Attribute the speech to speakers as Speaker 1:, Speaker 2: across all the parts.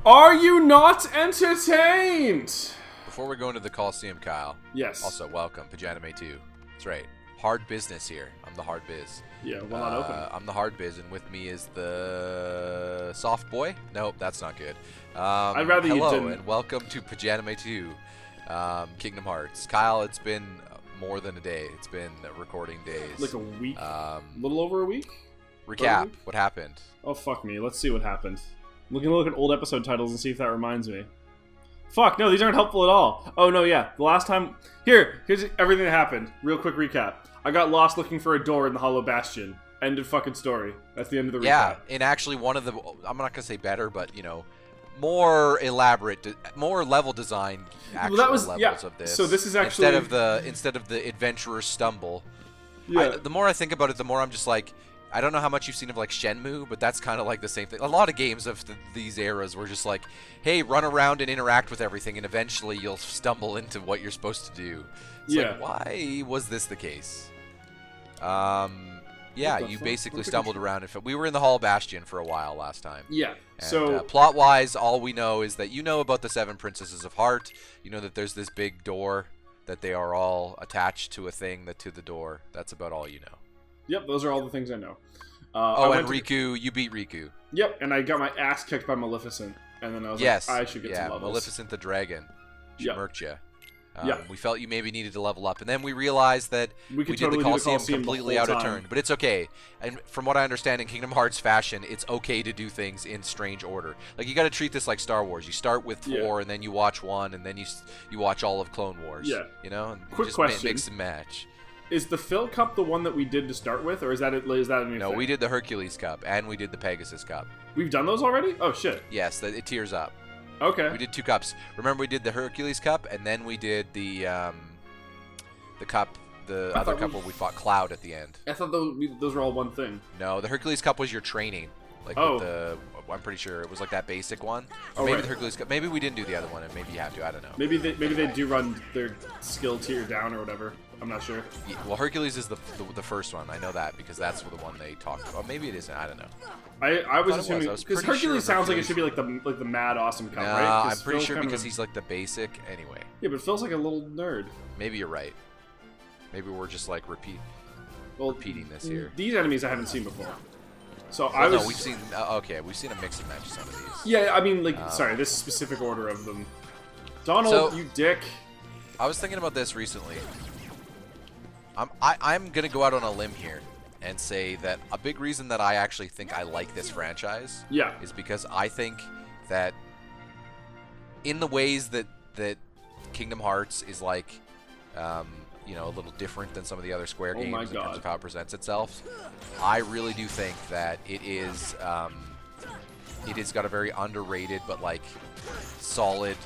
Speaker 1: Are you not entertained?
Speaker 2: Before we go into the Coliseum, Kyle.
Speaker 1: Yes.
Speaker 2: Also, welcome, Pajanime 2. That's right. Hard business here. I'm the hard biz.
Speaker 1: Yeah, well, not open.
Speaker 2: I'm the hard biz, and with me is the soft boy. Nope, that's not good.
Speaker 1: I'd rather you
Speaker 2: hello,
Speaker 1: didn't.
Speaker 2: and welcome to Pajanime 2, Kingdom Hearts. Kyle, it's been more than a day. It's been recording days.
Speaker 1: Like a week? A little over a week?
Speaker 2: Recap. What happened?
Speaker 1: Oh, fuck me. Let's see what happened. I'm gonna look at old episode titles and see if that reminds me. Fuck, no, these aren't helpful at all. Oh, no, yeah. The last time... Here's everything that happened. Real quick recap. I got lost looking for a door in the Hollow Bastion. End of fucking story. That's the end of the recap.
Speaker 2: Yeah, and actually one of the... I'm not gonna say better, but, you know, more elaborate, more level design actual levels of this.
Speaker 1: So this is actually...
Speaker 2: Instead of the adventurer's stumble.
Speaker 1: Yeah.
Speaker 2: The more I think about it, the more I'm just like... I don't know how much you've seen of like Shenmue, but that's kind of like the same thing. A lot of games of these eras were just like, hey, run around and interact with everything, and eventually you'll stumble into what you're supposed to do. It's like, why was this the case? Yeah, you basically stumbled around. We were in the Hall Bastion for a while last time.
Speaker 1: Yeah.
Speaker 2: And,
Speaker 1: so
Speaker 2: plot-wise, all we know is that you know about the 7 Princesses of Heart. You know that there's this big door, that they are all attached to a thing to the door. That's about all you know.
Speaker 1: Yep, those are all the things I know.
Speaker 2: And Riku, you beat Riku.
Speaker 1: Yep, and I got my ass kicked by Maleficent, and then I was like, I should get some levels.
Speaker 2: Maleficent the dragon. She murked you.
Speaker 1: Yeah.
Speaker 2: We felt you maybe needed to level up, and then we realized that we did the Coliseum completely out of turn. But it's okay. And from what I understand, in Kingdom Hearts fashion, it's okay to do things in strange order. Like, you got to treat this like Star Wars. You start with 4, and then you watch 1, and then you watch all of Clone Wars.
Speaker 1: Yeah.
Speaker 2: You know? And
Speaker 1: Quick
Speaker 2: just
Speaker 1: question.
Speaker 2: Mix and match.
Speaker 1: Is the Phil Cup the one that we did to start with, or is that a new thing?
Speaker 2: No, we did the Hercules Cup, and we did the Pegasus Cup.
Speaker 1: We've done those already? Oh, shit.
Speaker 2: Yes, it tiers up.
Speaker 1: Okay.
Speaker 2: We did 2 cups. Remember, we did the Hercules Cup, and then we did the cup, the other cup where we fought Cloud at the end.
Speaker 1: I thought those were all one thing.
Speaker 2: No, the Hercules Cup was your training. Like with the, I'm pretty sure it was like that basic one. Or maybe the Hercules Cup. Maybe we didn't do the other one, and maybe you have to. I don't know.
Speaker 1: Maybe they do run their skill tier down or whatever. I'm not sure.
Speaker 2: Yeah, well, Hercules is the first one. I know that because that's the one they talked about. Maybe it isn't. I don't know.
Speaker 1: I was assuming because Hercules sounds like it should be like the mad awesome cup, right?
Speaker 2: I'm pretty sure because he's like the basic anyway.
Speaker 1: Yeah, but Phil's like a little nerd.
Speaker 2: Maybe you're right. Maybe we're just like repeating this here.
Speaker 1: These enemies I haven't seen before. So
Speaker 2: no, we've seen we've seen a mix and match of some of these.
Speaker 1: Yeah, I mean, like, sorry, this specific order of them. Donald, you dick.
Speaker 2: I was thinking about this recently. I'm gonna go out on a limb here and say that a big reason that I actually think I like this franchise is because I think that in the ways that Kingdom Hearts is like you know, a little different than some of the other Square games in terms of how it presents itself. I really do think that it is got a very underrated but like solid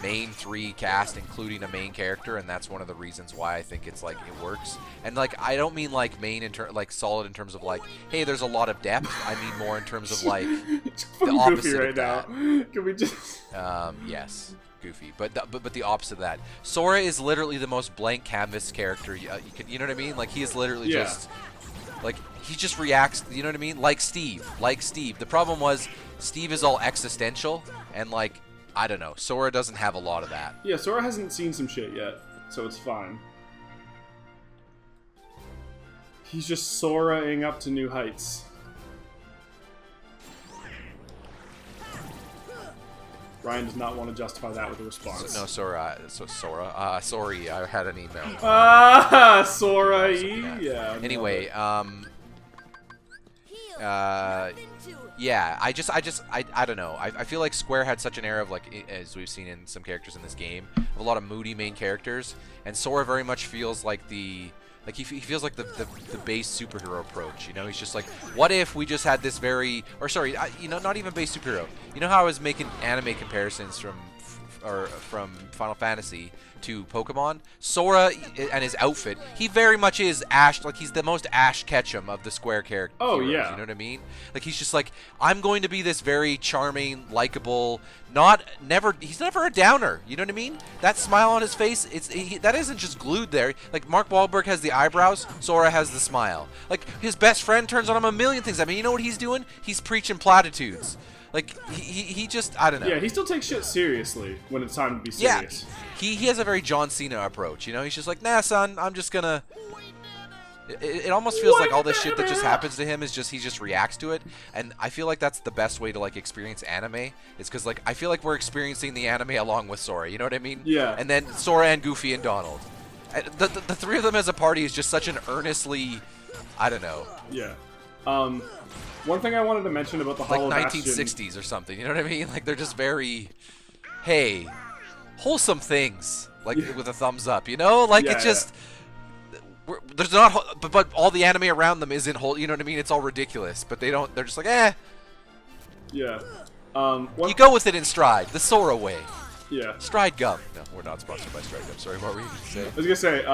Speaker 2: main 3 cast, including a main character, and that's one of the reasons why I think it's like it works. And like I don't mean like main like solid in terms of like, hey, there's a lot of depth. I mean more in terms of like the opposite of that.
Speaker 1: Can we just?
Speaker 2: Yes. Goofy, but the opposite of that. Sora is literally the most blank canvas character you know what I mean? Like he is literally just like he just reacts. You know what I mean? Like Steve. The problem was Steve is all existential and like I don't know. Sora doesn't have a lot of that.
Speaker 1: Yeah, Sora hasn't seen some shit yet, so it's fine. He's just Soraing up to new heights. Ryan does not want to justify that with a response.
Speaker 2: No, Sora. Sorry, I had an email.
Speaker 1: Sora. Yeah.
Speaker 2: Anyway, yeah, I don't know. I feel like Square had such an era of, like, as we've seen in some characters in this game, of a lot of moody main characters, and Sora very much feels like he feels like the base superhero approach. You know, he's just like, what if we just had this very, or sorry, you know, not even base superhero. You know how I was making anime comparisons from from Final Fantasy to Pokemon, Sora and his outfit, he very much is Ash. Like, he's the most Ash Ketchum of the Square characters.
Speaker 1: Oh,
Speaker 2: heroes,
Speaker 1: yeah.
Speaker 2: You know what I mean? Like, he's just like, I'm going to be this very charming, likable, he's never a downer. You know what I mean? That smile on his face, that isn't just glued there. Like, Mark Wahlberg has the eyebrows, Sora has the smile. Like, his best friend turns on him a million things. I mean, you know what he's doing? He's preaching platitudes. Like, he just, I don't know.
Speaker 1: Yeah, he still takes shit seriously when it's time to be serious.
Speaker 2: Yeah, he has a very John Cena approach, you know? He's just like, nah, son, I'm just gonna... It almost feels like all this shit that just happens to him is just, he just reacts to it. And I feel like that's the best way to, like, experience anime. Is because, like, I feel like we're experiencing the anime along with Sora, you know what I mean?
Speaker 1: Yeah.
Speaker 2: And then Sora and Goofy and Donald. The three of them as a party is just such an earnestly... I don't know.
Speaker 1: Yeah. One thing I wanted to mention about the Hollow Bastion...
Speaker 2: 1960s or something, you know what I mean? Like, they're just very, hey, wholesome things, like, with a thumbs up, you know? Like, it's just, there's not, but all the anime around them isn't whole, you know what I mean? It's all ridiculous, but they're just like, eh.
Speaker 1: Yeah.
Speaker 2: You go with it in stride, the Sora way.
Speaker 1: Yeah.
Speaker 2: Stride Gum. No, we're not sponsored by Stride Gum. Sorry, what were you going to say?
Speaker 1: I was going to say,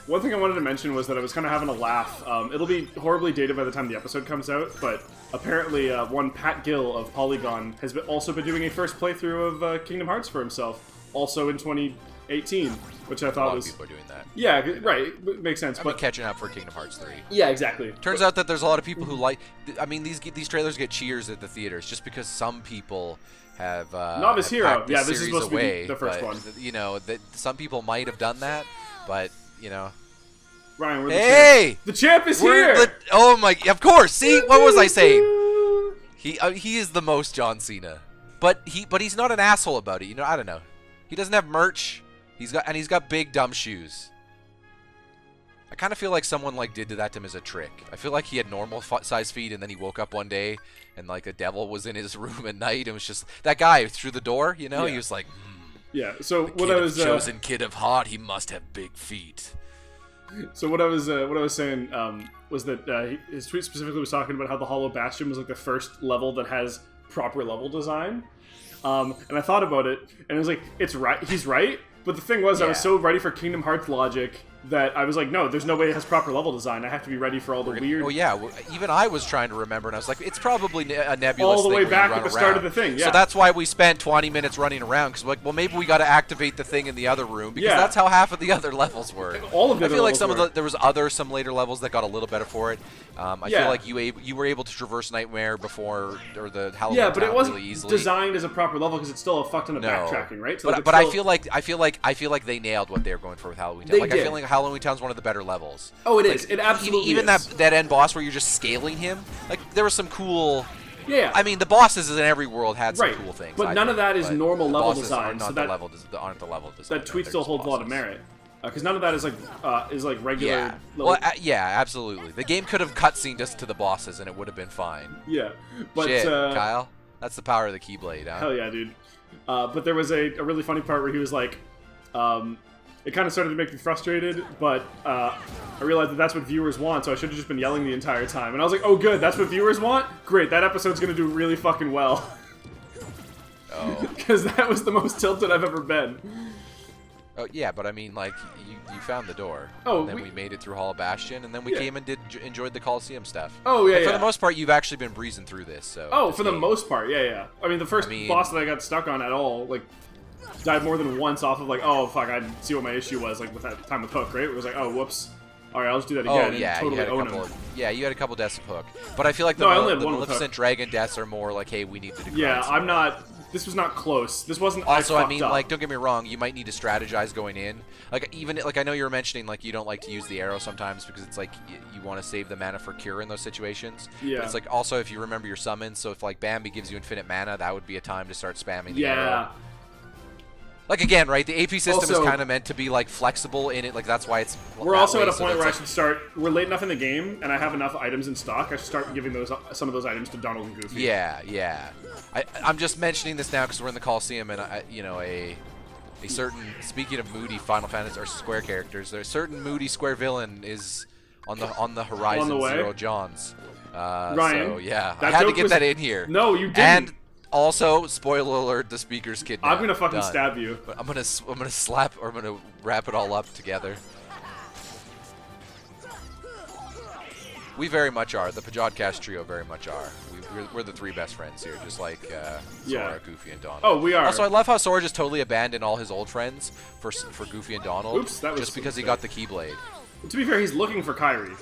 Speaker 1: one thing I wanted to mention was that I was kind of having a laugh. It'll be horribly dated by the time the episode comes out, but apparently one Pat Gill of Polygon has also been doing a first playthrough of Kingdom Hearts for himself, also in 2018, which I thought was...
Speaker 2: A lot of people are doing that.
Speaker 1: Yeah, right. Makes sense.
Speaker 2: But catching up for Kingdom Hearts 3.
Speaker 1: Yeah, exactly.
Speaker 2: Turns out that there's a lot of people who like... I mean, these trailers get cheers at the theaters just because some people... have
Speaker 1: Novice Hero. Yeah, this is supposed to be the first one.
Speaker 2: You know, that some people might have done that, but you know.
Speaker 1: Ryan, we're
Speaker 2: the champ.
Speaker 1: The champ is here.
Speaker 2: Oh my! Of course. See, what was I saying? He is the most John Cena, but he's not an asshole about it. You know, I don't know. He doesn't have merch. He's got big dumb shoes. I kind of feel like someone like did that to him as a trick. I feel like he had normal size feet, and then he woke up one day, and like a devil was in his room at night, and it was just that guy through the door. You know, he was like,
Speaker 1: yeah. So what I was
Speaker 2: chosen kid of heart, he must have big feet.
Speaker 1: So what I was saying was that his tweet specifically was talking about how the Hollow Bastion was like the first level that has proper level design, and I thought about it, and I was like, it's right. He's right. But the thing was, I was so ready for Kingdom Hearts logic that I was like, no, there's no way it has proper level design. I have to be ready for all the weird...
Speaker 2: Oh, yeah. Even I was trying to remember, and I was like, it's probably a nebulous thing.
Speaker 1: All the way back at the start of the thing, yeah.
Speaker 2: So that's why we spent 20 minutes running around, because like, well, maybe we got to activate the thing in the other room, because that's how half of the other levels were.
Speaker 1: All of the
Speaker 2: I feel like there was some later levels that got a little better for it. I feel like you were able to traverse Nightmare before, or the Halloween
Speaker 1: but it wasn't
Speaker 2: really easily.
Speaker 1: Designed as a proper level, because it's still a fuck ton of backtracking, right? So
Speaker 2: but I feel like they nailed what they were going for with Halloween Town. I feel like Halloween Town's one of the better levels.
Speaker 1: Oh, it is. It absolutely
Speaker 2: even
Speaker 1: is.
Speaker 2: that end boss where you're just scaling him. Like, there was some cool...
Speaker 1: Yeah.
Speaker 2: I mean, the bosses in every world had some cool things.
Speaker 1: But none of that is normal level design.
Speaker 2: Aren't the level design.
Speaker 1: That tweet still holds a lot of merit. Because none of that is like regular...
Speaker 2: Yeah. Well, yeah, absolutely. The game could have cutscened us to the bosses and it would have been fine.
Speaker 1: Yeah. But,
Speaker 2: shit, Kyle. That's the power of the Keyblade, huh?
Speaker 1: Hell yeah, dude. But there was a really funny part where he was like... it kind of started to make me frustrated, but I realized that that's what viewers want, so I should have just been yelling the entire time. And I was like, oh good, that's what viewers want? Great, that episode's gonna do really fucking well.
Speaker 2: Oh.
Speaker 1: Because that was the most tilted I've ever been.
Speaker 2: Oh, yeah, but I mean, like, you found the door.
Speaker 1: Oh,
Speaker 2: and then we made it through Hollow Bastion, and then we came and enjoyed the Coliseum stuff.
Speaker 1: Oh, yeah,
Speaker 2: For the most part, you've actually been breezing through this, so...
Speaker 1: Oh, for the most part, yeah. I mean, the first boss that I got stuck on at all, like... died more than once off of like, oh fuck, I didn't see what my issue was, like with that time with Hook, right? It was like, oh whoops, alright, I'll just do that again.
Speaker 2: Oh yeah,
Speaker 1: and totally
Speaker 2: you had a couple deaths of Hook, but I feel like the Maleficent Dragon deaths are more like, hey, we need to do.
Speaker 1: Yeah, I'm not. This was not close. This wasn't.
Speaker 2: Also, I mean, like, don't get me wrong, you might need to strategize going in. Like, even like I know you were mentioning like you don't like to use the arrow sometimes because it's like you want to save the mana for cure in those situations.
Speaker 1: Yeah.
Speaker 2: But it's like also if you remember your summons, so if like Bambi gives you infinite mana, that would be a time to start spamming the arrow. Like, again, right, the AP system is kind of meant to be, like, flexible in it. Like, that's why it's...
Speaker 1: We're also at a point where I should start... We're late enough in the game, and I have enough items in stock. I should start giving some of those items to Donald and Goofy.
Speaker 2: Yeah. I'm just mentioning this now because we're in the Coliseum, and, a certain... Speaking of moody Final Fantasy or Square characters, there's a certain moody Square villain is on the horizon, Zero Johns.
Speaker 1: Ryan,
Speaker 2: so, yeah, I had to get that in here.
Speaker 1: No, you didn't.
Speaker 2: And Also, spoiler alert: the speaker's kidnapped.
Speaker 1: I'm gonna fucking stab you.
Speaker 2: But I'm gonna slap, or I'm gonna wrap it all up together. We very much are. The Pajodcast trio very much are. We're the three best friends here, just like Sora, Goofy, and Donald.
Speaker 1: Oh, we are.
Speaker 2: Also, I love how Sora just totally abandoned all his old friends for Goofy and Donald.
Speaker 1: Oops, that was
Speaker 2: just because he got the Keyblade.
Speaker 1: To be fair, he's looking for Kairi.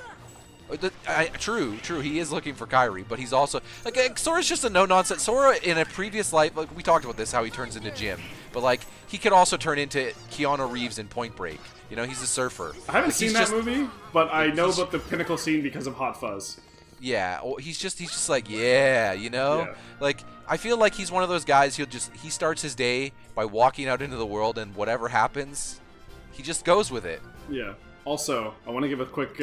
Speaker 2: True. He is looking for Kairi, but he's also like Sora's just a no-nonsense. Sora in a previous life, like we talked about this, how he turns into Jim, but like he could also turn into Keanu Reeves in Point Break. You know, he's a surfer.
Speaker 1: I haven't seen that movie, but I know about the pinnacle scene because of Hot Fuzz.
Speaker 2: Yeah, he's just like, yeah, you know? Yeah. Like, I feel like he's one of those guys, he starts his day by walking out into the world, and whatever happens, he just goes with it.
Speaker 1: Yeah. Also, I want to give a quick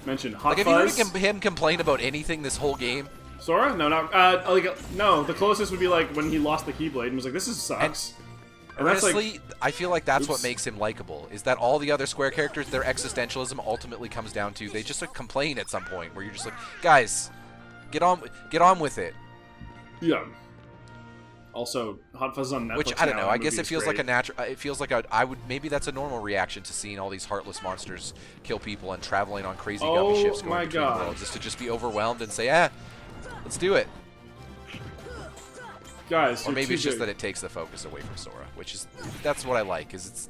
Speaker 1: mention. Hot Fuzz.
Speaker 2: Have you heard him complain about anything this whole game?
Speaker 1: Sora? No, not no. The closest would be like when he lost the Keyblade and was like, "This sucks."
Speaker 2: And honestly, I feel like that's what makes him likable. Is that all the other Square characters, their existentialism ultimately comes down to they just complain at some point where you're just like, guys, get on with it.
Speaker 1: Yeah. Also, Hot Fuzz on Netflix.
Speaker 2: Which I don't know. I guess it feels
Speaker 1: great.
Speaker 2: like a natural. It feels like I would maybe that's a normal reaction to seeing all these heartless monsters kill people and traveling on crazy gummy ships going between worlds, is to just be overwhelmed and say, let's do it.
Speaker 1: Guys,
Speaker 2: or maybe it's just that it takes the focus away from Sora, that's what I like. Is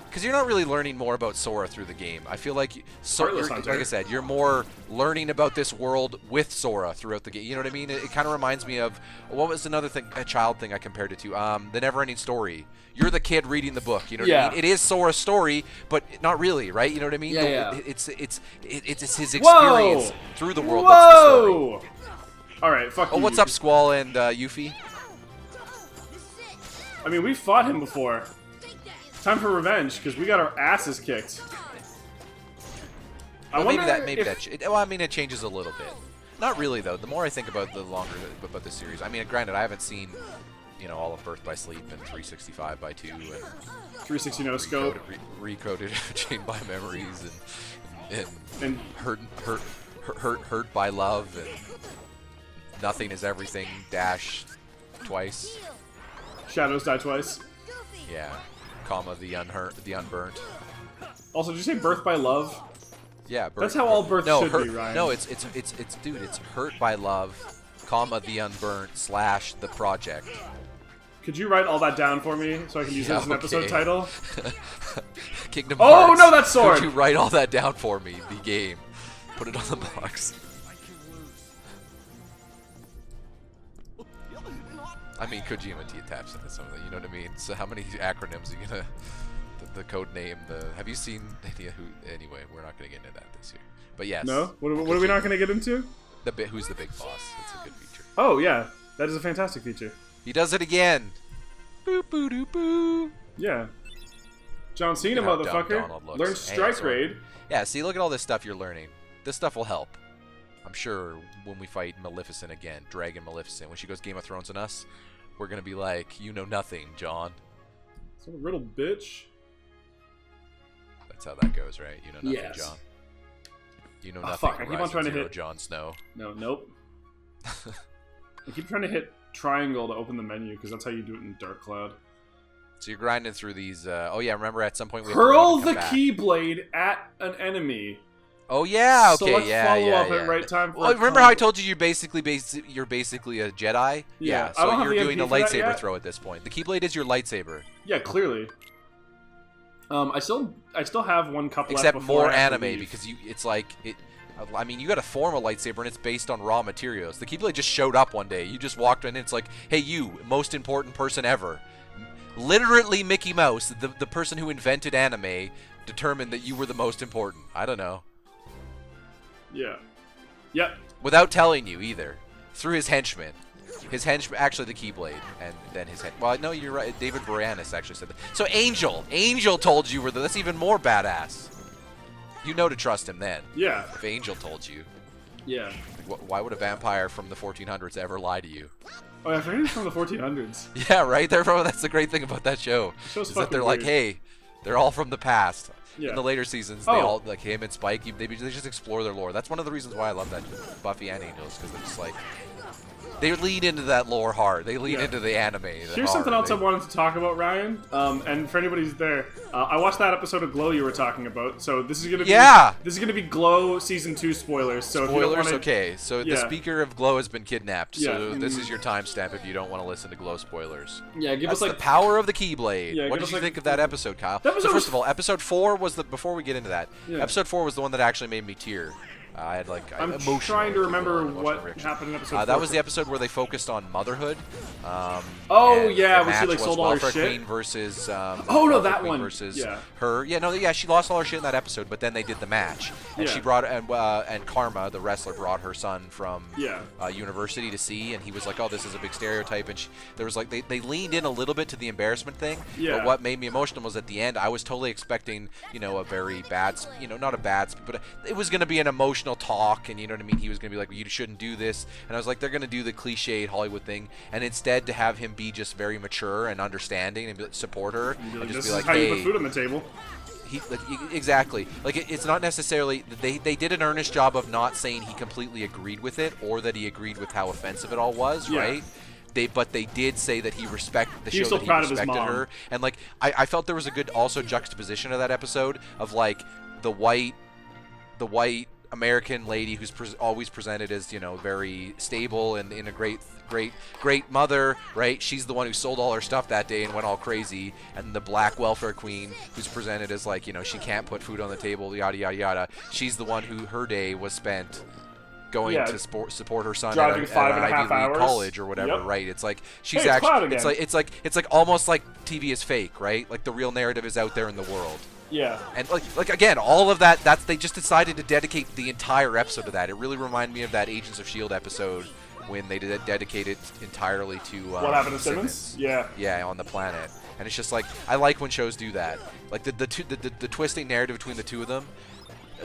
Speaker 2: because you're not really learning more about Sora through the game. I feel like like I said, you're more learning about this world with Sora throughout the game. You know what I mean? It kind of reminds me of what was another thing, a child thing I compared it to, the Neverending Story. You're the kid reading the book. You know what I mean? It is Sora's story, but not really, right? You know what I mean?
Speaker 1: Yeah.
Speaker 2: It's his experience through the world.
Speaker 1: Whoa!
Speaker 2: That's the story.
Speaker 1: All right, fuck you.
Speaker 2: Oh, what's up, Squall and Yuffie?
Speaker 1: I mean, we fought him before. Time for revenge, because we got our asses kicked.
Speaker 2: Well, I mean, it changes a little bit. Not really, though. The more I think about about the series, I mean, granted, I haven't seen, all of Birth by Sleep and 365 by 2 and
Speaker 1: 360 no scope,
Speaker 2: recoded Chained by Memories and hurt by Love and Nothing is Everything dash twice.
Speaker 1: Shadows Die Twice.
Speaker 2: Yeah, the Unburnt.
Speaker 1: Also, did you say Birth by Love?
Speaker 2: Yeah,
Speaker 1: that's how all births should be, Ryan.
Speaker 2: No, it's dude, it's Hurt by Love, the Unburnt / the Project.
Speaker 1: Could you write all that down for me so I can use it as an episode title?
Speaker 2: Kingdom Hearts.
Speaker 1: Oh no, that sword!
Speaker 2: Could you write all that down for me? The game. Put it on the box. I mean, Kojima attached into some of that, you know what I mean? So how many acronyms are you gonna... The code name, have you seen any who... Anyway, we're not gonna get into that this year. But yes.
Speaker 1: No? What are we not gonna get into?
Speaker 2: Who's the big boss? It's a good feature.
Speaker 1: Oh, yeah. That is a fantastic feature.
Speaker 2: He does it again! Boop, boo, doo, boo!
Speaker 1: Yeah. John Cena, motherfucker. Learn Strike Raid.
Speaker 2: Yeah, see, look at all this stuff you're learning. This stuff will help. I'm sure when we fight Maleficent again, Dragon Maleficent, when she goes Game of Thrones on us, we're gonna be like, you know nothing, John.
Speaker 1: Some riddle bitch.
Speaker 2: That's how that goes, right? You know nothing, John. You know nothing.
Speaker 1: Fuck, I keep on trying to hit
Speaker 2: Jon Snow.
Speaker 1: Nope. I keep trying to hit triangle to open the menu because that's how you do it in Dark Cloud.
Speaker 2: So you're grinding through these. Oh yeah, remember at some point we
Speaker 1: hurl the Keyblade at an enemy.
Speaker 2: Oh yeah, okay,
Speaker 1: Select
Speaker 2: yeah.
Speaker 1: At right time for
Speaker 2: remember how I told you you're basically a Jedi?
Speaker 1: Yeah.
Speaker 2: So you're doing a lightsaber throw at this point. The Keyblade is your lightsaber.
Speaker 1: Yeah, clearly. I still have one cup left.
Speaker 2: Except more anime because it's like it. I mean, you got to form a lightsaber and it's based on raw materials. The Keyblade just showed up one day. You just walked in and it's like, hey, you, most important person ever. Literally, Mickey Mouse, the person who invented anime, determined that you were the most important. I don't know.
Speaker 1: Yeah. Yep.
Speaker 2: Without telling you either. Through his henchmen. His henchman, actually the Keyblade, and then his head. Well, no, you're right. David Boreanaz actually said that. So Angel told you that's even more badass. You know to trust him then.
Speaker 1: Yeah.
Speaker 2: If Angel told you.
Speaker 1: Yeah.
Speaker 2: Why would a vampire from the 1400s ever lie to you?
Speaker 1: Oh, I forget he's from the 1400s.
Speaker 2: Yeah, right. That's the great thing about that show. Is that they're like, hey, they're all from the past. Yeah. In the later seasons, they all, like him and Spike, they just explore their lore. That's one of the reasons why I love that Buffy and Angels, because they're just like, They lean into that lore hard. They lean into the anime.
Speaker 1: Here's something else I wanted to talk about, Ryan. And for anybody who's there, I watched that episode of Glow you were talking about. So this is gonna be this is gonna be Glow season 2 spoilers. So
Speaker 2: spoilers,
Speaker 1: if you don't wanna,
Speaker 2: okay. So the speaker of Glow has been kidnapped. So this is your timestamp if you don't want to listen to Glow spoilers.
Speaker 1: Yeah, give us
Speaker 2: the power of the Keyblade.
Speaker 1: Yeah,
Speaker 2: what did you think of that episode, Kyle? So first of all, episode 4 was the before we get into that. Episode 4 was the one that actually made me tear. I had
Speaker 1: I'm trying to remember what happened in episode 4.
Speaker 2: That was the episode where they focused on motherhood.
Speaker 1: When she like sold all her shit.
Speaker 2: Queen versus that
Speaker 1: one
Speaker 2: versus her. She lost all her shit in that episode, but then they did the match, and she brought and Karma, the wrestler, brought her son from university to see, and he was like, "Oh, this is a big stereotype," and there was like they leaned in a little bit to the embarrassment thing. Yeah. But what made me emotional was at the end, I was totally expecting a very bad, not a bad, but it was going to be an emotional talk, and you know what I mean. He was gonna be like, "You shouldn't do this," and I was like, "They're gonna do the cliched Hollywood thing," and instead to have him be just very mature and understanding and support her, and just be like,
Speaker 1: "Hey, you put food on the table."
Speaker 2: Exactly. Like it's not necessarily they did an earnest job of not saying he completely agreed with it or that he agreed with how offensive it all was, right? But they did say that he respected the show, that he respected her, and like I felt there was a good also juxtaposition of that episode of like the white American lady who's always presented as very stable and in a great mother, right? She's the one who sold all her stuff that day and went all crazy, and the black welfare queen who's presented as like she can't put food on the table, yada yada yada. She's the one who her day was spent going to support her son at an Ivy League college or whatever, right? It's like she's it's like almost like TV is fake, right? Like the real narrative is out there in the world.
Speaker 1: Yeah.
Speaker 2: And like again, all of that they just decided to dedicate the entire episode to that. It really reminded me of that Agents of S.H.I.E.L.D. episode when they dedicated entirely to
Speaker 1: what happened to Simmons?
Speaker 2: Yeah, on the planet. And it's just like I like when shows do that. Like the twisting narrative between the two of them.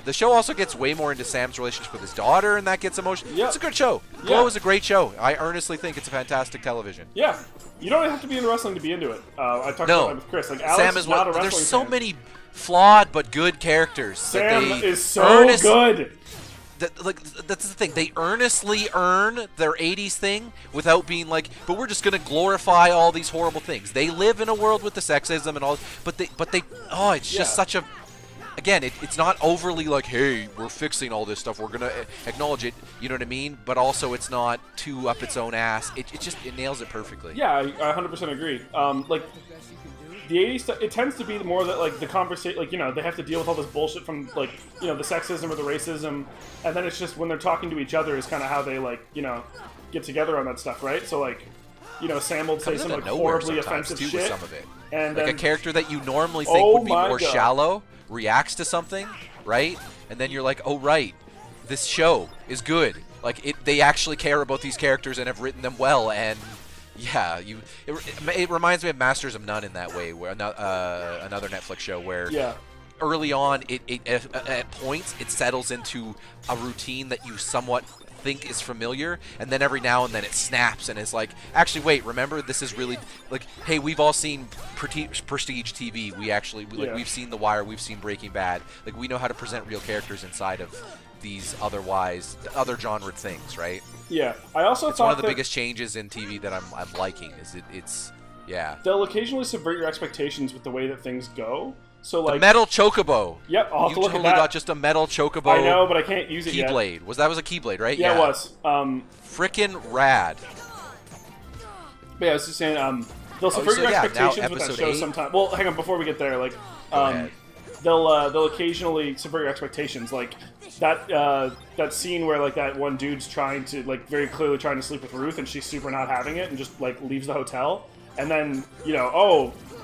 Speaker 2: The show also gets way more into Sam's relationship with his daughter, and that gets emotional. Yep. It's a good show. Glow is a great show. I earnestly think it's a fantastic television.
Speaker 1: Yeah. You don't have to be into wrestling to be into it. I talked about that with Chris. Like Alex
Speaker 2: Sam
Speaker 1: is not a wrestling
Speaker 2: There's so many flawed but good characters.
Speaker 1: Sam is so good.
Speaker 2: That's the thing. They earnestly earn their 80s thing without being like, but we're just going to glorify all these horrible things. They live in a world with the sexism and all, but they it's just such a, again, it's not overly like, hey, we're fixing all this stuff, we're going to acknowledge it, you know what I mean? But also it's not too up its own ass. It nails it perfectly.
Speaker 1: Yeah, I 100% agree. Like, the 80s stuff, it tends to be more that, like, the conversation, like, they have to deal with all this bullshit from, like, the sexism or the racism, and then it's just when they're talking to each other is kind of how they, like, get together on that stuff, right? So, like, Sam will say some, like, horribly offensive shit.
Speaker 2: With some of it.
Speaker 1: And
Speaker 2: like, a character that you normally think would be more shallow reacts to something, right? And then you're like, oh, right, this show is good. Like, they actually care about these characters and have written them well, and... yeah, it reminds me of Masters of None in that way, where another Netflix show where early on, at points, it settles into a routine that you somewhat think is familiar, and then every now and then it snaps and is like, actually, wait, remember, this is really, like, hey, we've all seen prestige TV. We've seen The Wire, we've seen Breaking Bad. Like, we know how to present real characters inside of these other genre things, right?
Speaker 1: Yeah, I also
Speaker 2: thought one of the biggest changes in TV that I'm liking is it's
Speaker 1: they'll occasionally subvert your expectations with the way that things go. So like
Speaker 2: the metal chocobo.
Speaker 1: Yep, I'll have to look at that.
Speaker 2: You totally got just a metal chocobo.
Speaker 1: I know, but I can't use it yet.
Speaker 2: Keyblade. Was a Keyblade, right?
Speaker 1: Yeah, it was.
Speaker 2: Frickin' rad.
Speaker 1: But yeah, I was just saying, they'll subvert your expectations with that show sometimes. Well, hang on, before we get there, like, they'll occasionally subvert your expectations, like that scene where, like, that one dude's trying to, like, very clearly trying to sleep with Ruth, and she's super not having it, and just, like, leaves the hotel, and then,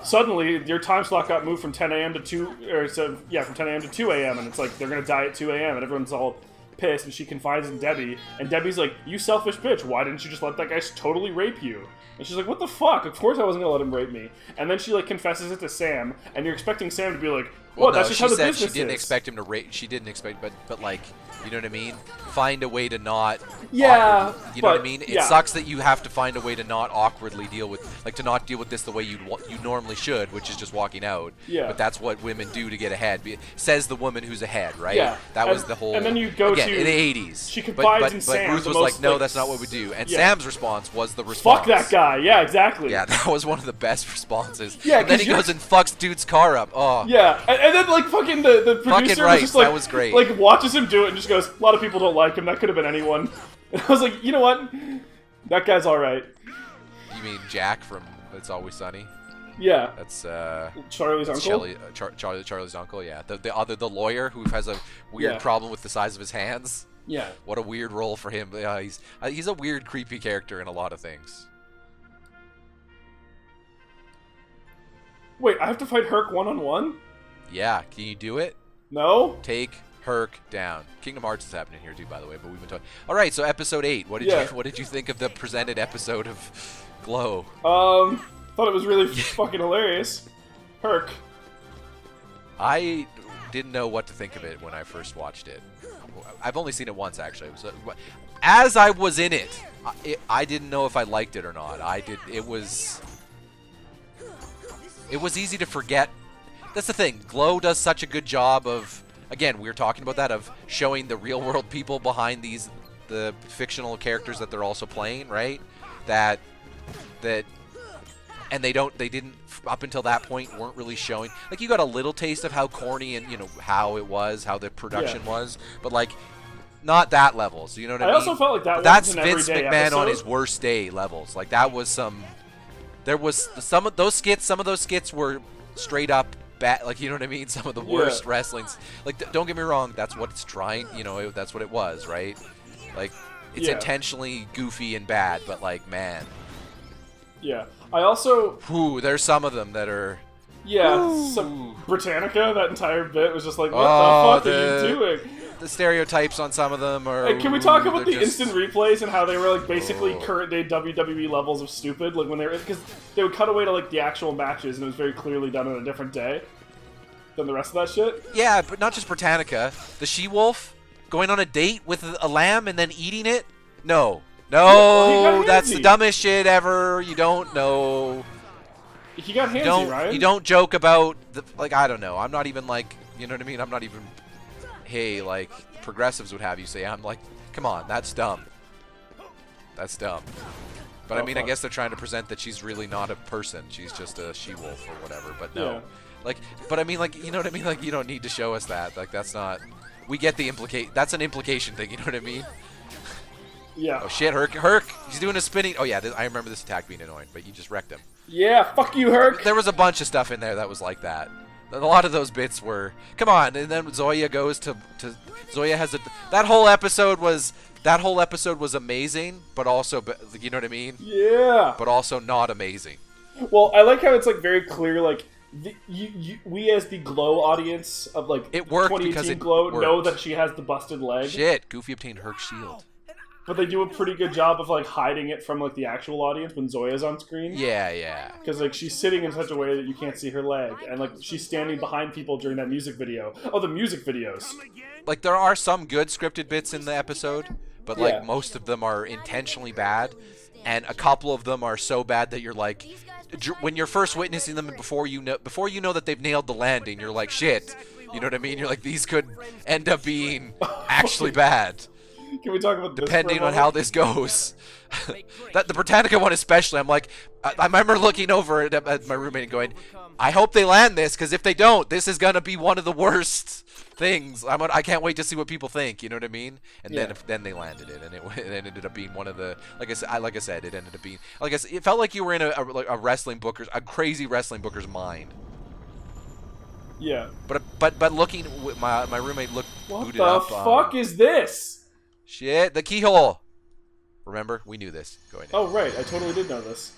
Speaker 1: suddenly your time slot got moved from 10 a.m. to 2, from 10 a.m. to 2 a.m., and it's like, they're gonna die at 2 a.m., and everyone's all pissed, and she confides in Debbie, and Debbie's like, you selfish bitch, why didn't you just let that guy totally rape you? And she's like, what the fuck? Of course I wasn't gonna let him rape me. And then she, like, confesses it to Sam, and you're expecting Sam to be like, Well, that's just
Speaker 2: she
Speaker 1: how the
Speaker 2: said
Speaker 1: business
Speaker 2: she didn't
Speaker 1: is.
Speaker 2: expect him to rate. She didn't expect, but like, you know what I mean? Find a way to not.
Speaker 1: Yeah.
Speaker 2: You know what I mean? It sucks that you have to find a way to not awkwardly deal with, like, to not deal with this the way you normally should, which is just walking out.
Speaker 1: Yeah.
Speaker 2: But that's what women do to get ahead. Says the woman who's ahead, right?
Speaker 1: Yeah.
Speaker 2: That was the whole.
Speaker 1: And then you go
Speaker 2: again,
Speaker 1: to
Speaker 2: in the 80s.
Speaker 1: She confides in
Speaker 2: but
Speaker 1: Sam.
Speaker 2: Ruth was like, no, that's not what we do. And Sam's response was the response.
Speaker 1: Fuck that guy. Yeah, exactly.
Speaker 2: Yeah, that was one of the best responses.
Speaker 1: Yeah,
Speaker 2: and then he goes and fucks dude's car up. Oh.
Speaker 1: Yeah, and then like fucking the producer was just like,
Speaker 2: that was great.
Speaker 1: Like watches him do it and just goes, a lot of people don't like him. That could have been anyone. And I was like, you know what? That guy's all right.
Speaker 2: You mean Jack from It's Always Sunny?
Speaker 1: Yeah.
Speaker 2: That's
Speaker 1: Charlie's uncle.
Speaker 2: Charlie's uncle. Yeah. The lawyer who has a weird problem with the size of his hands.
Speaker 1: Yeah.
Speaker 2: What a weird role for him. Yeah, he's a weird, creepy character in a lot of things.
Speaker 1: Wait, I have to fight Herc one-on-one?
Speaker 2: Yeah. Can you do it?
Speaker 1: No.
Speaker 2: Take Herc down. Kingdom Hearts is happening here too, by the way. But we've been talking. All right. So episode 8. What did you think of the presented episode of Glow?
Speaker 1: Thought it was really fucking hilarious. Herc.
Speaker 2: I didn't know what to think of it when I first watched it. I've only seen it once, actually. As I was in it, I didn't know if I liked it or not. It was easy to forget. That's the thing. Glow does such a good job of, again, we were talking about that, of showing the real world people behind the fictional characters that they're also playing, right? That and they didn't up until that point weren't really showing, like, you got a little taste of how corny and how the production was, but like not that level. So you know what I mean?
Speaker 1: I also felt like
Speaker 2: that's
Speaker 1: an
Speaker 2: Vince
Speaker 1: everyday
Speaker 2: McMahon
Speaker 1: episode.
Speaker 2: on his worst day levels. Like that was there was some of those skits were straight up bad, like, you know what I mean? Some of the worst wrestlings. Like, don't get me wrong, that's what it's trying, that's what it was, right? Like, it's intentionally goofy and bad, but like, man.
Speaker 1: Yeah. I also...
Speaker 2: there's some of them that are...
Speaker 1: Yeah, some Britannica, that entire bit was just like, what the fuck are you doing?
Speaker 2: The stereotypes on some of them are...
Speaker 1: Hey, can we talk about the instant replays and how they were like basically current-day WWE levels of stupid? Like when they were... Because they would cut away to like the actual matches and it was very clearly done on a different day than the rest of that shit.
Speaker 2: Yeah, but not just Britannica. The she-wolf going on a date with a lamb and then eating it? No. No, that's the dumbest shit ever. You don't know.
Speaker 1: He got handsy, Ryan.
Speaker 2: You don't joke about like, I don't know. I'm not even like, you know what I mean? I'm not even, hey, like progressives would have you say. I'm like, come on, that's dumb. That's dumb. But I mean, I guess they're trying to present that she's really not a person. She's just a she-wolf or whatever. But no, like, but I mean, like, you know what I mean? Like, you don't need to show us that. Like, that's not. We get the that's an implication thing. You know what I mean?
Speaker 1: Yeah.
Speaker 2: Oh shit, Herc, he's doing a spinning. Oh yeah, I remember this attack being annoying, but you just wrecked him.
Speaker 1: Yeah, fuck you, Herc.
Speaker 2: There was a bunch of stuff in there that was like that. A lot of those bits were, come on, and then Zoya goes to Zoya has that whole episode was amazing, but also, you know what I mean?
Speaker 1: Yeah.
Speaker 2: But also not amazing.
Speaker 1: Well, I like how it's like very clear, like we as the Glow audience of like
Speaker 2: it worked because it
Speaker 1: Glow
Speaker 2: worked.
Speaker 1: Know that she has the busted leg.
Speaker 2: Shit, Goofy obtained Herc's shield.
Speaker 1: But they do a pretty good job of like hiding it from like the actual audience when Zoya's on screen.
Speaker 2: Yeah.
Speaker 1: Because like she's sitting in such a way that you can't see her leg, and like she's standing behind people during that music video. Oh, the music videos.
Speaker 2: Like there are some good scripted bits in the episode, but like most of them are intentionally bad, and a couple of them are so bad that you're like, when you're first witnessing them and before you know that they've nailed the landing, you're like, shit. You know what I mean? You're like, these could end up being actually bad.
Speaker 1: Can we talk about this
Speaker 2: depending on how this goes? That the Britannica one especially, I'm like, I remember looking over at my roommate and going, I hope they land this, because if they don't, this is gonna be one of the worst things. I can't wait to see what people think. You know what I mean? And then they landed it, and it ended up being one of the like I said, it ended up being it felt like you were in a wrestling booker's, a crazy wrestling booker's mind.
Speaker 1: Yeah.
Speaker 2: But looking, my roommate booted up.
Speaker 1: What the fuck is this?
Speaker 2: Shit, the keyhole. Remember, we knew this going in.
Speaker 1: Oh right, I totally did know this.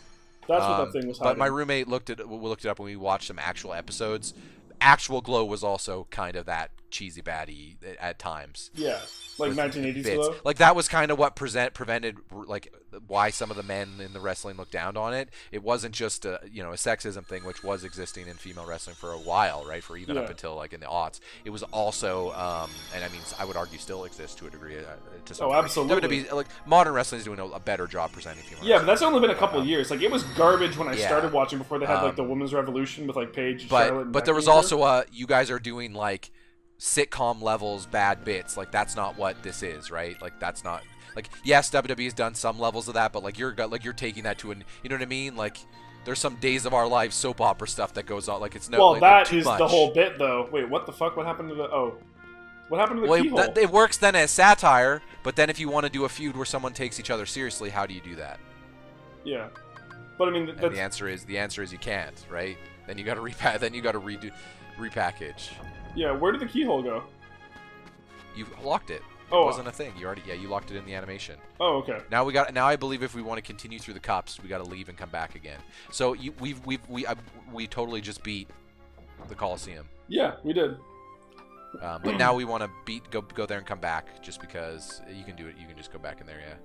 Speaker 1: That's what that thing was hiding.
Speaker 2: But my roommate looked it up when we watched some actual episodes. Actual Glow was also kind of that cheesy baddie at times.
Speaker 1: Yeah, like 1980s
Speaker 2: bits.
Speaker 1: glow.
Speaker 2: Like that was kind of what prevented like why some of the men in the wrestling looked down on it. It wasn't just a sexism thing, which was existing in female wrestling for a while, right? For even up until like in the aughts. It was also, and I mean, I would argue still exists to a degree. To some degree.
Speaker 1: Absolutely.
Speaker 2: WWE, like modern wrestling is doing a better job presenting female.
Speaker 1: Yeah, but that's only been a couple of years. Like it was garbage when I started watching before they had like the Women's Revolution with like Paige, Charlotte, and
Speaker 2: but there was also you guys are doing like sitcom levels bad bits. Like that's not what this is, right? Like that's not like yes, WWE has done some levels of that, but like you're taking that to an, you know what I mean? Like there's some Days of Our Lives soap opera stuff that goes on. Like it's no.
Speaker 1: Well,
Speaker 2: like,
Speaker 1: that
Speaker 2: too
Speaker 1: is
Speaker 2: much.
Speaker 1: the whole bit, though. Wait, what the fuck? What happened to the? Oh, what happened to the keyhole?
Speaker 2: It works then as satire, but then if you want to do a feud where someone takes each other seriously, how do you do that?
Speaker 1: Yeah, but I mean,
Speaker 2: the answer is you can't, right? Then you got to repackage.
Speaker 1: Yeah, where did the keyhole go?
Speaker 2: You locked it. It wasn't a thing. You locked it in the animation.
Speaker 1: Oh, okay.
Speaker 2: Now I believe if we want to continue through the cups, we got to leave and come back again. So we totally just beat the Coliseum.
Speaker 1: Yeah, we did.
Speaker 2: But now we want to go there and come back just because you can do it. You can just go back in there, yeah.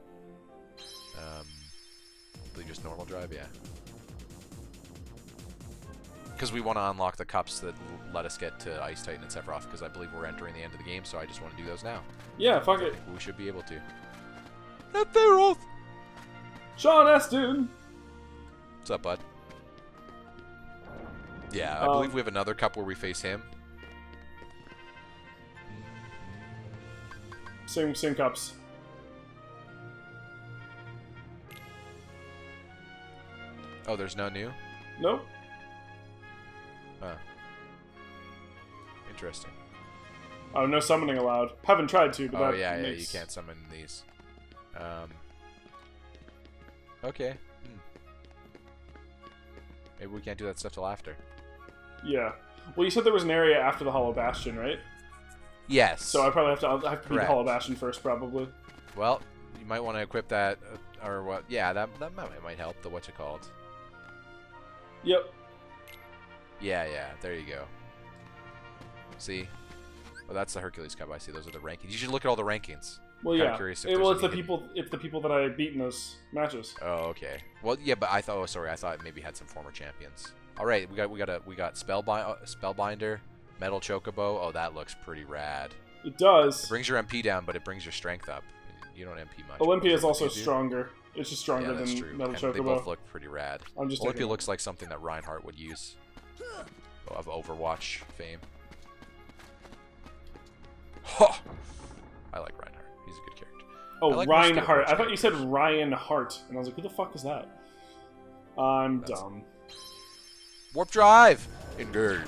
Speaker 2: I believe just normal drive, yeah. Because we want to unlock the cups that let us get to Ice Titan and Sephiroth, because I believe we're entering the end of the game, so I just want to do those now.
Speaker 1: Yeah, fuck it.
Speaker 2: We should be able to. Sephiroth!
Speaker 1: Sean Astin!
Speaker 2: What's up, bud? Yeah, I believe we have another cup where we face him.
Speaker 1: Same cups.
Speaker 2: Oh, there's no new?
Speaker 1: Nope.
Speaker 2: Huh. Interesting.
Speaker 1: Oh, no summoning allowed. Haven't tried to, but
Speaker 2: you can't summon these. Okay. Maybe we can't do that stuff till after.
Speaker 1: Yeah. Well, you said there was an area after the Hollow Bastion, right?
Speaker 2: Yes.
Speaker 1: So I probably have to beat the Hollow Bastion first, probably.
Speaker 2: Well, you might want to equip that, or what? Yeah, that might help. The what's it called?
Speaker 1: Yep.
Speaker 2: Yeah, there you go. See? Well, that's the Hercules Cup. I see. Those are the rankings. You should look at all the rankings.
Speaker 1: Well, yeah.
Speaker 2: Curious
Speaker 1: It's the people that I beat in those matches.
Speaker 2: Oh, okay. Well, yeah, but I thought. Oh, sorry. I thought it maybe had some former champions. All right, we got Spellbinder, Metal Chocobo. Oh, that looks pretty rad.
Speaker 1: It does.
Speaker 2: It brings your MP down, but it brings your strength up. You don't MP much.
Speaker 1: Olympia is also stronger. It's just stronger than Metal Chocobo.
Speaker 2: They both look pretty rad. Olympia looks like something that Reinhardt would use. Of Overwatch fame. Huh. I like Reinhardt. He's a good character.
Speaker 1: Oh, like Reinhardt. I thought you said Ryan Hart, and I was like, who the fuck is that? I'm dumb.
Speaker 2: Warp Drive! Engage.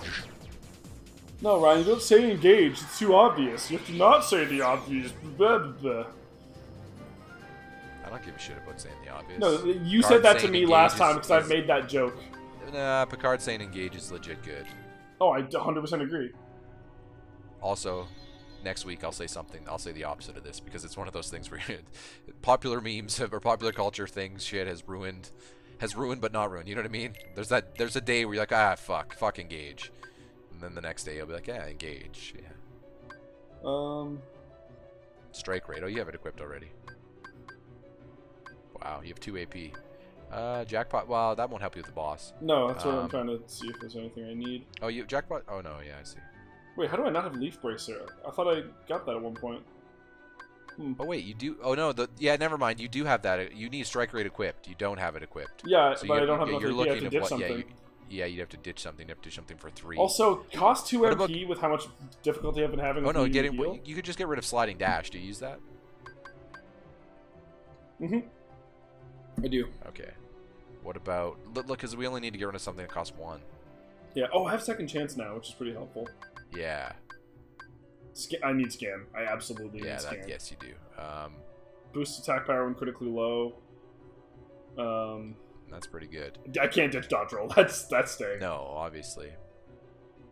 Speaker 1: No, Ryan, don't say engage. It's too obvious. You have to not say the obvious. Blah, blah, blah.
Speaker 2: I don't give a shit about saying the obvious.
Speaker 1: No, you said that to me last time because I've made that joke.
Speaker 2: Nah, Picard saying engage is legit good.
Speaker 1: Oh, I 100% agree.
Speaker 2: Also, next week I'll say something. I'll say the opposite of this because it's one of those things where popular memes or popular culture things shit has ruined but not ruined. You know what I mean? There's a day where you're like, fuck engage, and then the next day you'll be like, yeah, engage. Yeah. Strike rate. Oh, you have it equipped already. Wow, you have 2 AP. Jackpot. Well, that won't help you with the boss.
Speaker 1: No, that's what I'm trying to see if there's anything I need.
Speaker 2: Oh, you Jackpot? Oh no, yeah, I see.
Speaker 1: Wait, how do I not have Leaf Bracer? I thought I got that at one point.
Speaker 2: Oh wait, you do. Oh no, never mind. You do have that. You need Strike Rate equipped. You don't have it equipped.
Speaker 1: Yeah, so but I don't have enough AP. I have to ditch something.
Speaker 2: Yeah, you'd have to ditch something. You have to do something for 3.
Speaker 1: Also, cost 2 MP with how much difficulty I've been having.
Speaker 2: Oh no, you could just get rid of Sliding Dash. Do you use that?
Speaker 1: I do.
Speaker 2: Okay. What about look? Because we only need to get rid of something that costs 1.
Speaker 1: Yeah. Oh, I have Second Chance now, which is pretty helpful.
Speaker 2: Yeah.
Speaker 1: I need Scan. I absolutely need Scan.
Speaker 2: Yes, you do.
Speaker 1: Boost attack power when critically low.
Speaker 2: That's pretty good.
Speaker 1: I can't ditch dodge roll. That's staying.
Speaker 2: No, obviously.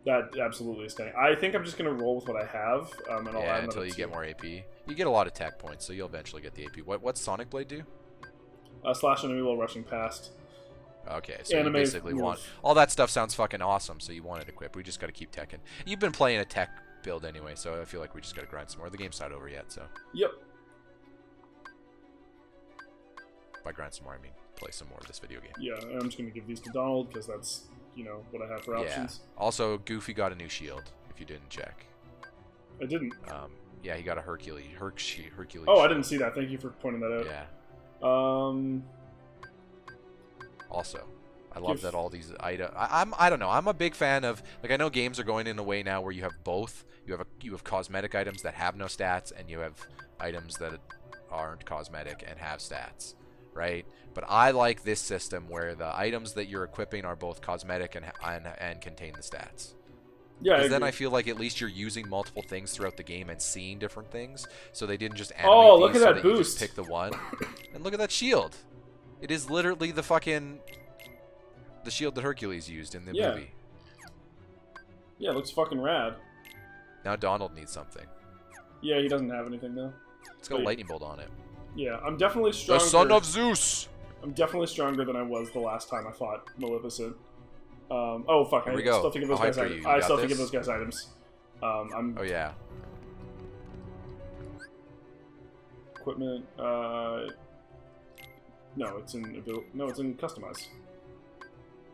Speaker 1: That absolutely is staying. I think I'm just gonna roll with what I have, and I'll add
Speaker 2: until you get more AP. You get a lot of tech points, so you'll eventually get the AP. What's Sonic Blade do?
Speaker 1: Slash enemy while rushing past.
Speaker 2: Okay, so you basically want all that stuff. Sounds fucking awesome. So you want it equipped. We just got to keep teching. You've been playing a tech build anyway, so I feel like we just gotta grind some more. The game's not over yet, so.
Speaker 1: Yep.
Speaker 2: By grind some more, I mean play some more of this video game.
Speaker 1: Yeah, I'm just gonna give these to Donald because that's what I have for options.
Speaker 2: Also, Goofy got a new shield. If you didn't check.
Speaker 1: I didn't.
Speaker 2: Yeah, he got a Hercules.
Speaker 1: Oh, shield. I didn't see that. Thank you for pointing that out.
Speaker 2: Yeah. Also, I love that all these items. I don't know. I'm a big fan of, like, I know games are going in a way now where you have both. You have cosmetic items that have no stats, and you have items that aren't cosmetic and have stats, right? But I like this system where the items that you're equipping are both cosmetic and contain the stats.
Speaker 1: Yeah,
Speaker 2: because then I feel like at least you're using multiple things throughout the game and seeing different things. So they didn't just animate
Speaker 1: look
Speaker 2: these
Speaker 1: at
Speaker 2: so
Speaker 1: that
Speaker 2: that you
Speaker 1: boost.
Speaker 2: just pick the one. And look at that shield. It is literally the shield that Hercules used in the movie.
Speaker 1: Yeah, it looks fucking rad.
Speaker 2: Now Donald needs something.
Speaker 1: Yeah, he doesn't have anything though.
Speaker 2: It's got a lightning bolt on it.
Speaker 1: Yeah, I'm definitely stronger.
Speaker 2: The son of Zeus!
Speaker 1: I'm definitely stronger than I was the last time I fought Maleficent. Oh fuck!
Speaker 2: Here we go.
Speaker 1: Still thinking those guys. I still think of those guys' items.
Speaker 2: Oh yeah.
Speaker 1: Equipment. No, it's in customize.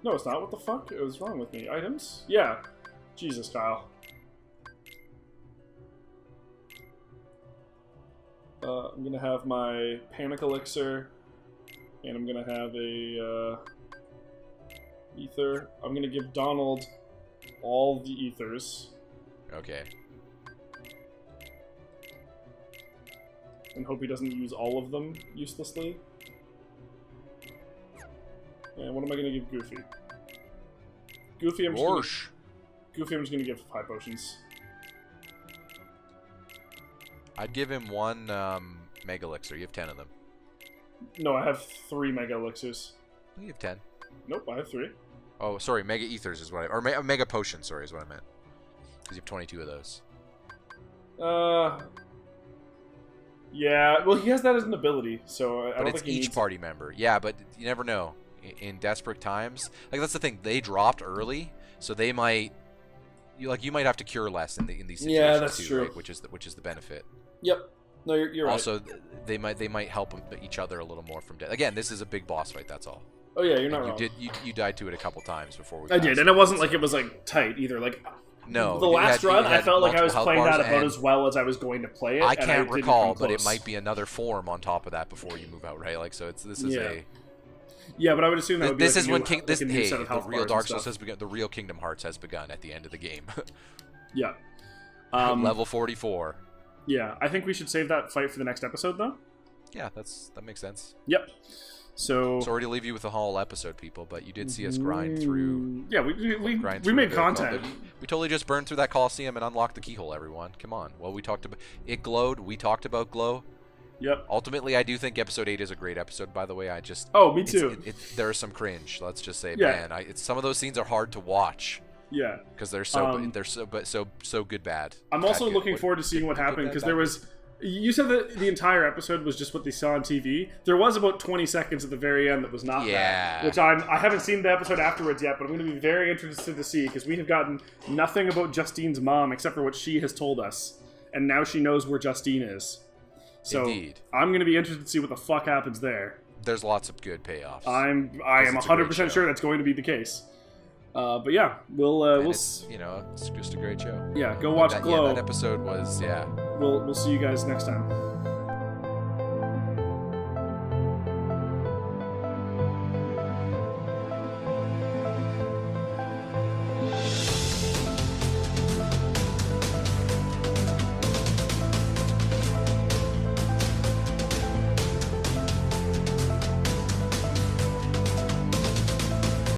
Speaker 1: No, it's not. What the fuck? It was wrong with me. Items? Yeah. Jesus, Kyle. I'm gonna have my panic elixir, and I'm gonna have a ether. I'm gonna give Donald all the ethers.
Speaker 2: Okay.
Speaker 1: And hope he doesn't use all of them uselessly. And what am I gonna give Goofy? Goofy, I'm just gonna give 5 potions.
Speaker 2: I'd give him one Mega Elixir. You have 10 of them.
Speaker 1: No, I have 3 Mega Elixirs.
Speaker 2: You have 10.
Speaker 1: Nope, I have 3.
Speaker 2: Oh, sorry, Mega Ethers is what or Mega Potions, sorry, is what I meant. Because you have 22 of those.
Speaker 1: Yeah, well, he has that as an ability, so I don't think he needs
Speaker 2: each party member. Yeah, but you never know. In desperate times, like, that's the thing. They dropped early, so they might... You might have to cure less in these situations.
Speaker 1: Yeah, that's true.
Speaker 2: Right? Which is the benefit.
Speaker 1: Yep. No, you're right.
Speaker 2: Also, they might help each other a little more from death. Again, this is a big boss fight. That's all.
Speaker 1: Oh yeah, you're not wrong.
Speaker 2: You died to it a couple times before we.
Speaker 1: I did, and it wasn't like it was like tight either. Like
Speaker 2: no,
Speaker 1: the last run, I felt like I was playing that about as well as I was going to play it.
Speaker 2: I can't recall, but it might be another form on top of that before you move out, right? Like, so this is a.
Speaker 1: Yeah, but I would assume that would be
Speaker 2: this
Speaker 1: like
Speaker 2: is when the real Dark Souls has begun. The real Kingdom Hearts has begun at the end of the game.
Speaker 1: Yeah.
Speaker 2: Level 44.
Speaker 1: Yeah, I think we should save that fight for the next episode, though.
Speaker 2: Yeah, that makes sense.
Speaker 1: Yep. So
Speaker 2: sorry to leave you with a whole episode, people, but you did see us grind through.
Speaker 1: Yeah, we made content.
Speaker 2: We totally just burned through that Coliseum and unlocked the keyhole. Everyone, come on. Well, we talked about it. Glowed. We talked about glow.
Speaker 1: Yep.
Speaker 2: Ultimately, I do think episode 8 is a great episode. By the way, I just
Speaker 1: me too.
Speaker 2: There is some cringe. Let's just say, man. Some of those scenes are hard to watch.
Speaker 1: Yeah.
Speaker 2: Because they're so good bad.
Speaker 1: I'm also looking forward to seeing what happened because there was. You said that the entire episode was just what they saw on TV. There was about 20 seconds at the very end that was not that. Which I haven't seen the episode afterwards yet, but I'm going to be very interested to see because we have gotten nothing about Justine's mom except for what she has told us, and now she knows where Justine is. So
Speaker 2: indeed.
Speaker 1: I'm going to be interested to see what the fuck happens there.
Speaker 2: There's lots of good payoffs.
Speaker 1: I am 100% sure that's going to be the case. But yeah, it's
Speaker 2: just a great show.
Speaker 1: Yeah, go watch Glow.
Speaker 2: Yeah, that episode was
Speaker 1: We'll see you guys next time.